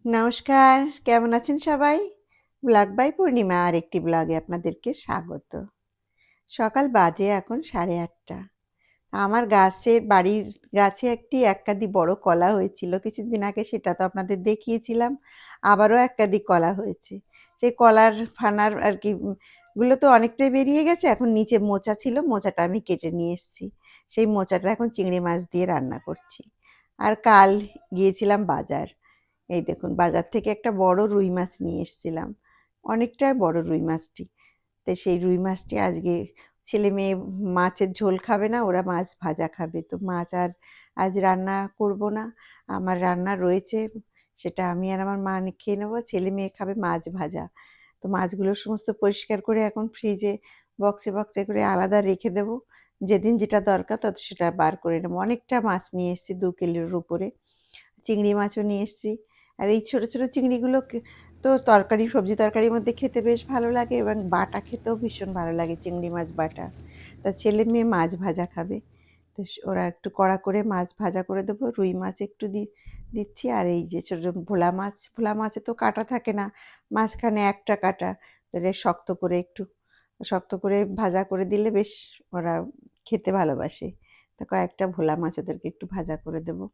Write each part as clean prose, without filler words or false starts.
নমস্কার, কেমন আছেন সবাই? ব্লগ বাই পূর্ণিমা আরেকটি ব্লগে আপনাদেরকে স্বাগত। সকাল বাজে এখন 8:30। আমার বাড়ির গাছে একটি এককাদি বড় কলা হয়েছিল কিছুদিন আগে, সেটা তো আপনাদের দেখিয়েছিলাম। আবারও এককাদি কলা হয়েছে। সেই কলার ফানার আর কি গুলো তো অনেকটাই বেরিয়ে গেছে। এখন নিচে মোচা ছিল, মোচাটা আমি কেটে নিয়ে এসেছি। সেই মোচাটা এখন চিংড়ি মাছ দিয়ে রান্না করছি। আর কাল গিয়েছিলাম বাজার। এই দেখুন, বাজার থেকে একটা বড় রুই মাছ নিয়ে এসেছিলাম। অনেকটা বড় রুই মাছটি। তো সেই রুই মাছটি আজকে ছেলে মেয়ে মাছের ঝোল খাবে না, ওরা মাছ ভাজা খাবে। তো মাছ আর আজ রান্না করব না, আমার রান্না রয়েছে, সেটা আমি আর আমার মা খেয়ে নেবো। ছেলে মেয়ে খাবে মাছ ভাজা। তো মাছগুলো সমস্ত পরিষ্কার করে এখন ফ্রিজে বক্সে বক্সে করে আলাদা রেখে দেবো। যেদিন যেটা দরকার তত সেটা বার করে নেবো। অনেকটা মাছ নিয়ে এসেছি, 2 কিলোর উপরে। চিংড়ি মাছও নিয়ে এসেছি। আর এই ছোট ছোট চিংড়িগুলো তো সবজি তরকারির মধ্যে খেতে বেশ ভালো লাগে, এবং বাটা খেতেও ভীষণ ভালো লাগে চিংড়ি মাছ বাটা। তা ছেলে মেয়ে মাছ ভাজা খাবে। তো ওরা একটু কড়া করে মাছ ভাজা করে দেবো। রুই মাছ একটু দিচ্ছি। আর এই যে ছোট ভোলা মাছে তো কাঁটা থাকে না, মাঝখানে একটা কাঁটা। তাহলে শক্ত করে ভাজা করে দিলে বেশ ওরা খেতে ভালোবাসে। তো কয়েকটা ভোলা মাছ ওদেরকে একটু ভাজা করে দেবো।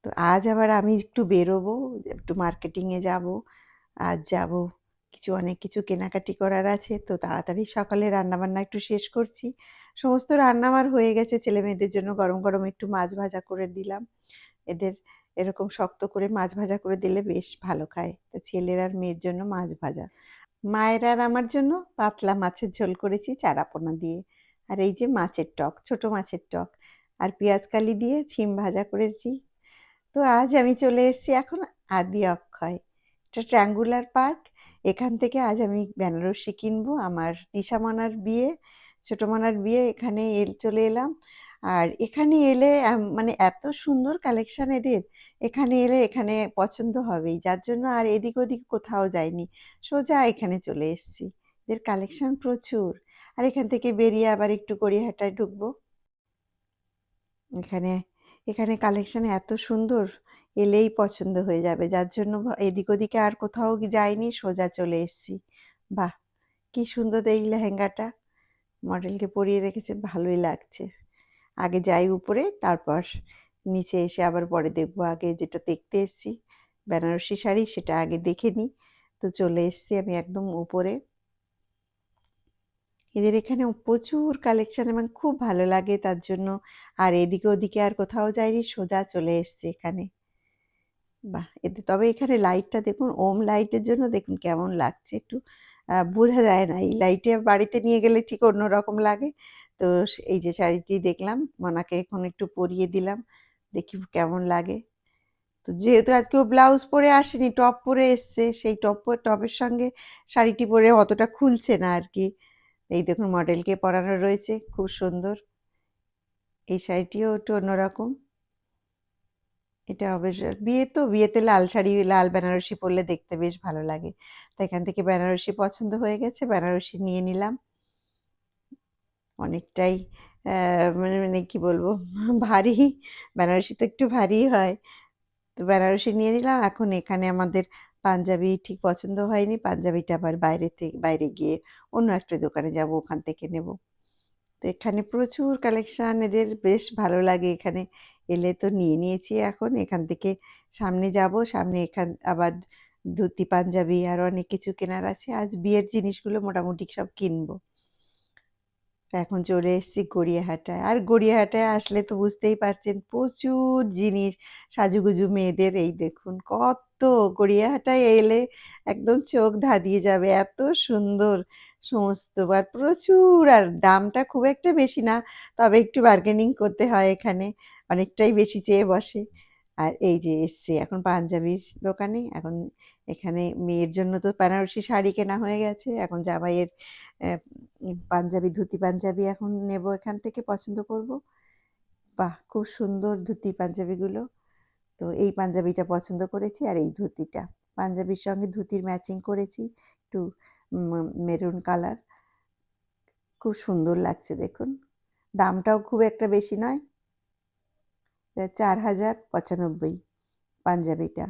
তো আজ আবার আমি একটু বেরোবো, একটু মার্কেটিংয়ে যাব। আজ যাব, অনেক কিছু কেনাকাটি করার আছে। তো তাড়াতাড়ি সকালে রান্নাবান্না একটু শেষ করছি। সমস্ত রান্না আমার হয়ে গেছে। ছেলেমেয়েদের জন্য গরম গরম একটু মাছ ভাজা করে দিলাম। এদের এরকম শক্ত করে মাছ ভাজা করে দিলে বেশ ভালো খায়। তো ছেলের আর মেয়ের জন্য মাছ ভাজা, মায়ের আর আমার জন্য পাতলা মাছের ঝোল করেছি চারাপোনা দিয়ে। আর এই যে মাছের টক, ছোট মাছের টক, আর পেঁয়াজ কালি দিয়ে ছিম ভাজা করেছি। তো আজ আমি চলে এসেছি এখন আদি অক্ষয়। এটা ট্রায়াঙ্গুলার পার্ক। এখান থেকে আজ আমি বেনারসি কিনবো। আমার দিশামনার বিয়ে, ছোট মনার বিয়ে, এখানে চলে এলাম। আর এখানে এলে মানে এত সুন্দর কালেকশন এদের। এখানে এলে এখানে পছন্দ হবেই, যার জন্য আর এদিক ওদিক কোথাও যাইনি, সোজা এখানে চলে এসেছি। এদের কালেকশন প্রচুর। আর এখান থেকে বেরিয়ে আবার একটু গড়িয়াহাটায় ঢুকবো। এখানে এখানে কালেকশন এত সুন্দর, এলেই পছন্দ হয়ে যাবে, যার জন্য এদিক ওদিকে আর কোথাও যাইনি, সোজা চলে এসেছি। বাহ, কি সুন্দর এই লেহেঙ্গাটা! মডেলকে পরিয়ে রেখেছে, ভালোই লাগছে। আগে যাই উপরে, তারপর নিচে এসে আবার পরে দেখবো। আগে যেটা দেখতে এসেছি বেনারসি শাড়ি, সেটা আগে দেখে নিই। তো চলে এসেছি আমি একদম উপরে। এদের এখানে প্রচুর কালেকশন এবং খুব ভালো লাগে, তার জন্য আর এদিকে ওদিকে আর কোথাও যাইনি, সোজা চলে এসেছি এখানে। বাহ! তবে এখানে লাইটটা দেখুন, ওম লাইটের জন্য দেখুন কেমন লাগছে একটু। বোঝা যায় না। এই লাইটে বাড়িতে নিয়ে গেলে ঠিক অন্যরকম লাগে। তো এই যে শাড়িটি দেখলাম, মনাকে এখন একটু পরিয়ে দিলাম। দেখি কেমন লাগে। তো যেহেতু আজকে ও ব্লাউজ পরে আসেনি, টপ পরে এসছে, সেই টপের সঙ্গে শাড়িটি পরে অতটা খুলছে না আরকি। এই দেখুন মডেলকে পরানো রয়েছে, খুব সুন্দর। এই শাড়িটিও একটু অন্যরকম। এটা অবশ্য বিয়েতে লাল শাড়ি, লাল বেনারসি পরলে দেখতে বেশ ভালো লাগে। তো এখান থেকে বেনারসি পছন্দ হয়ে গেছে, বেনারসি নিয়ে নিলাম। অনেকটাই মানে মানে কি বলবো, ভারী। বেনারসি তো একটু ভারী হয়। তো বেনারসি নিয়ে নিলাম। এখন এখানে আমাদের পাঞ্জাবি ঠিক পছন্দ হয়নি। পাঞ্জাবিটা আবার বাইরে গিয়ে অন্য একটা দোকানে যাব, ওখান থেকে নেব। তো এখানে প্রচুর কালেকশন এদের, বেশ ভালো লাগে এখানে এলে। তো নিয়ে নিয়েছি। এখন এখান থেকে সামনে যাব, সামনে আবার ধুতি পাঞ্জাবি আর অনেক কিছু কেনার আছে। আজ বিয়ের জিনিসগুলো মোটামুটি সব কিনবো। তো এখন চলে এসেছি গড়িয়াহাটায়। আর গড়িয়াহাটায় আসলে তো বুঝতেই পারছেন প্রচুর জিনিস সাজুগুজু মেয়েদের। এই দেখুন কত! গড়িয়াহাটায় এলে একদম চোখ ধাঁধিয়ে যাবে, এত সুন্দর সমস্ত। আর প্রচুর, আর দামটা খুব একটা বেশি না, তবে একটু বার্গেনিং করতে হয় এখানে, অনেকটাই বেশি চেয়ে বসে। আর এই যে এসছি এখন পাঞ্জাবির দোকানে। এখন এখানে মেয়ের জন্য তো বেনারসি শাড়ি কেনা হয়ে গেছে, এখন জামাইয়ের পাঞ্জাবি, ধুতি পাঞ্জাবি এখন নেব এখান থেকে, পছন্দ করব। বাহ, খুব সুন্দর ধুতি পাঞ্জাবিগুলো। তো এই পাঞ্জাবিটা পছন্দ করেছি, আর এই ধুতিটা পাঞ্জাবির সঙ্গে ধুতির ম্যাচিং করেছি, একটু মেরুন কালার। খুব সুন্দর লাগছে দেখুন। দামটাও খুব একটা বেশি নয়, 4095 পাঞ্জাবিটা।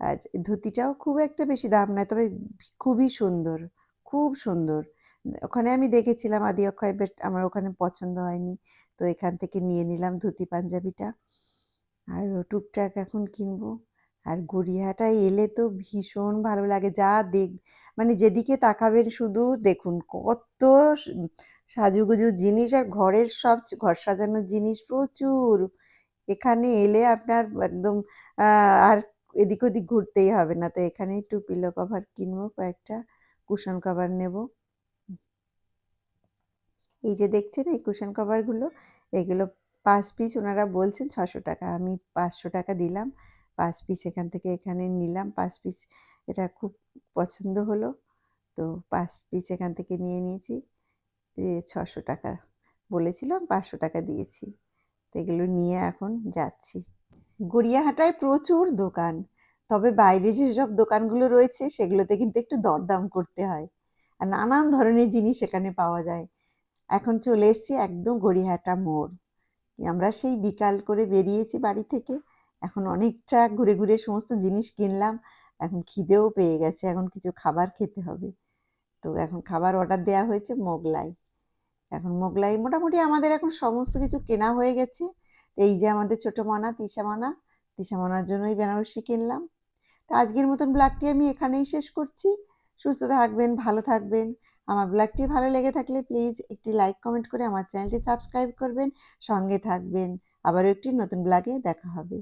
আর ধুতিটাও খুব একটা বেশি দাম নয়, তবে খুবই সুন্দর, খুব সুন্দর। ওখানে আমি দেখেছিলাম আদি অক্ষয়, বাট আমার ওখানে পছন্দ হয়নি। তো এখান থেকে নিয়ে নিলাম ধুতি পাঞ্জাবিটা। আর টুকটাক এখন কিনবো। আর গড়িয়াহাটায় এলে তো ভীষণ ভালো লাগে। মানে যেদিকে তাকাবেন শুধু দেখুন কত স সাজুগুজু জিনিস, আর ঘরের সব ঘর সাজানোর জিনিস প্রচুর। এখানে এলে আপনার একদম আর এদিক ওদিক ঘুরতেই হবে না। তো এখানে একটু পিলো কভার কিনবো কয়েকটা, কুশন কভার নেব। এই যে দেখছেন এই কুশন কভারগুলো, এগুলো ৫ পিস ওনারা বলছেন ৬০০ টাকা। আমি ৫০০ টাকা দিলাম। ৫ পিস এখান থেকে এখানে নিলাম, ৫ পিস। এটা খুব পছন্দ হলো। তো ৫ পিস এখান থেকে নিয়ে নিয়েছি। ৬০০ টাকা বলেছিলাম, ৫০০ টাকা দিয়েছি। তো এগুলো নিয়ে এখন যাচ্ছি। গড়িয়াহাটায় প্রচুর দোকান। তবে বাইরে যেসব দোকানগুলো রয়েছে সেগুলোতে কিন্তু একটু দরদাম করতে হয়। আর নানান ধরনের জিনিস এখানে পাওয়া যায়। এখন চলে এসেছি একদম গড়িয়াহাটা মোড়। আমরা সেই বিকাল করে বেরিয়েছি বাড়ি থেকে। এখন অনেকটা ঘুরে ঘুরে সমস্ত জিনিস কিনলাম। এখন খিদেও পেয়ে গেছে। এখন কিছু খাবার খেতে হবে। তো এখন খাবার অর্ডার দেওয়া হয়েছে মোগলাই। এখন মোগলাই মোটামুটি আমাদের এখন সমস্ত কিছু কেনা হয়ে গেছে। এই যে আমাদের ছোট মনা, তিশা মনার জন্যই বেনারসি কিনলাম। তো আজকের মতন ব্লগটি আমি এখানেই শেষ করছি। সুস্থ থাকবেন, ভালো থাকবেন। আমার ব্লগটি ভালো লেগে থাকলে প্লিজ একটি লাইক কমেন্ট করে আমার চ্যানেলটি সাবস্ক্রাইব করবেন, সঙ্গে থাকবেন। আবারও একটি নতুন ব্লগে দেখা হবে।